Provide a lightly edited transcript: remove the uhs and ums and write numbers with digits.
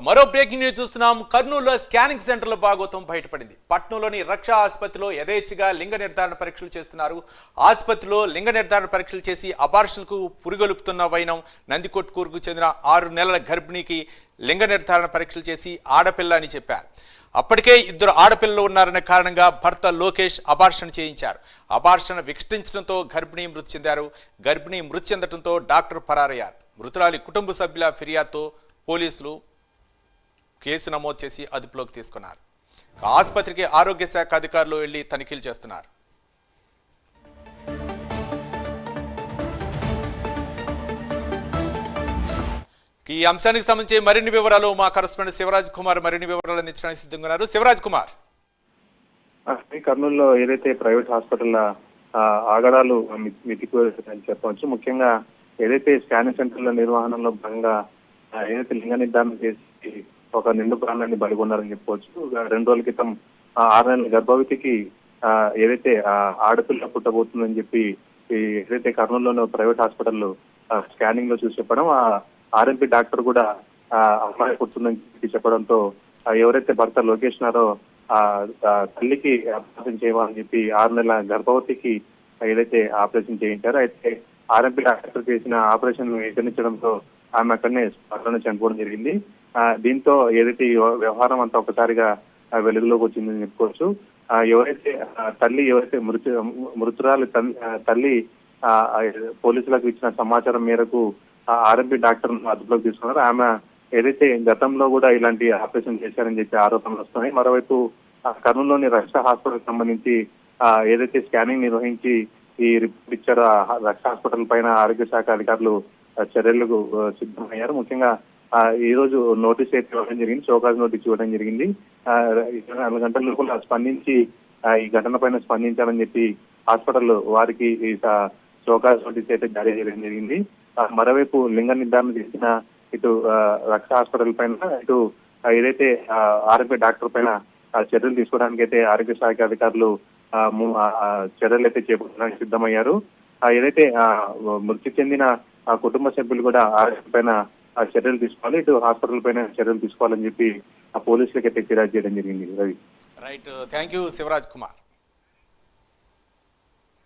మరో breaking news చూస్తున్నాం. కర్నూలులో స్కానింగ్ సెంటర్లో భాగోతం బయటపడింది. పట్నంలోని రక్షా ఆసుపత్రిలో యథేచ్ఛగా లింగ నిర్ధారణ పరీక్షలు చేస్తున్నారు. ఆసుపత్రిలో లింగ నిర్ధారణ పరీక్షలు చేసి అబార్షన్కు పురుగొలుపుతున్న వైనం. నందికొట్కూరుకు చెందిన 6 నెలల గర్భిణికి లింగ నిర్ధారణ పరీక్షలు చేసి ఆడపిల్ల అని చెప్పారు. అప్పటికే 2 ఆడపిల్లలు ఉన్నారనే కారణంగా భర్త లోకేష్ అబార్షన్ చేయించారు. అబార్షన్ వికటించడంతో గర్భిణి మృతి చెందారు. గర్భిణి మృతి చెందడంతో డాక్టర్ పరారయ్యారు. మృతురాలి కుటుంబ సభ్యుల ఫిర్యాదుతో పోలీసులు కేసు నమోదు చేసి అదుపులోకి తీసుకున్నారు. ఆసుపత్రికి ఆరోగ్య శాఖ అధికారులు వెళ్లి తనిఖీలు చేస్తున్నారు. ఈ అంశానికి సంబంధించి మరిన్ని వివరాలు మా కరెస్పాండెంట్ శివరాజ్ కుమార్ మరిన్ని వివరాలు అందించడానికి సిద్ధంగా ఉన్నారు. శివరాజ్ కుమార్, కర్నూలులో ఏదైతే ప్రైవేట్ హాస్పిటల్ ఆగడాలు మితిపోయాయని చెప్పవచ్చు. ముఖ్యంగా ఏదైతే స్కానింగ్ సెంటర్ల నిర్వహణలో భాగంగా ఏదైతే లింగ నిర్ధారణ చేసి ఒక నిండు ప్రాణాన్ని బలిగొన్నారని చెప్పుకోవచ్చు. 2 రోజుల క్రితం 6 నెలల గర్భవతికి ఏదైతే ఆడపిల్ల పుట్టబోతుందని చెప్పి ఏదైతే కర్నూలులోని ప్రైవేట్ హాస్పిటల్ స్కానింగ్ లో చూసి చెప్పడం, ఆర్ఎంపీ డాక్టర్ కూడా అమ్మాయి పుట్టిందని చెప్పి చెప్పడంతో ఎవరైతే భర్త లోకేష్ ఉన్నారో తల్లికి ఆపరేషన్ చేయమని చెప్పి 6 నెలల గర్భవతికి ఏదైతే ఆపరేషన్ చేయించారో, అయితే ఆర్ఎంపీ డాక్టర్ చేసిన ఆపరేషన్ వికరించడంతో ఆమె అక్కడనే స్పాట్లో చనిపోవడం జరిగింది. దీంతో ఏదైతే వ్యవహారం అంతా ఒకసారిగా వెలుగులోకి వచ్చిందని చెప్పుకోవచ్చు. ఎవరైతే మృతురాలి తల్లి పోలీసులకు ఇచ్చిన సమాచారం మేరకు ఆర్ఎంపీ డాక్టర్ అదుపులోకి తీసుకున్నారు. ఆమె ఏదైతే గతంలో కూడా ఇలాంటి ఆపరేషన్ చేశారని చెప్పి ఆరోపణలు వస్తున్నాయి. మరోవైపు కర్నూలులోని రక్షా హాస్పిటల్ సంబంధించి ఏదైతే స్కానింగ్ నిర్వహించి ఈ రిపోర్ట్ ఇచ్చారో రక్షా హాస్పిటల్ పైన ఆరోగ్య శాఖ అధికారులు చర్యలకు సిద్ధమయ్యారు. ముఖ్యంగా ఈ రోజు నోటీస్ అయితే ఇవ్వడం జరిగింది, షోకాజ్ నోటీస్ ఇవ్వడం జరిగింది. 24 గంటల లోపల స్పందించి ఈ ఘటన పైన స్పందించాలని చెప్పి హాస్పిటల్ వారికి ఈ షోకాజ్ నోటీస్ అయితే జారీ చేయడం జరిగింది. మరోవైపు లింగ నిర్ధారణ చేసిన ఇటు రక్షా హాస్పిటల్ పైన ఇటు ఏదైతే ఆరోగ్య డాక్టర్ పైన చర్యలు తీసుకోవడానికి అయితే ఆరోగ్య శాఖ అధికారులు చర్యలు అయితే చేపట్టడానికి సిద్ధమయ్యారు. ఏదైతే మృతి చెందిన కుటుంబ సభ్యులు కూడా ఆరోగ్యం పైన చర్యలు తీసుకోవాలి, ఇటు హాస్పిటల్ పైన చర్యలు తీసుకోవాలని చెప్పి పోలీసులకి అయితే ఫిర్యాదు చేయడం జరిగింది. Ravi, right, thank you Shivaraj Kumar.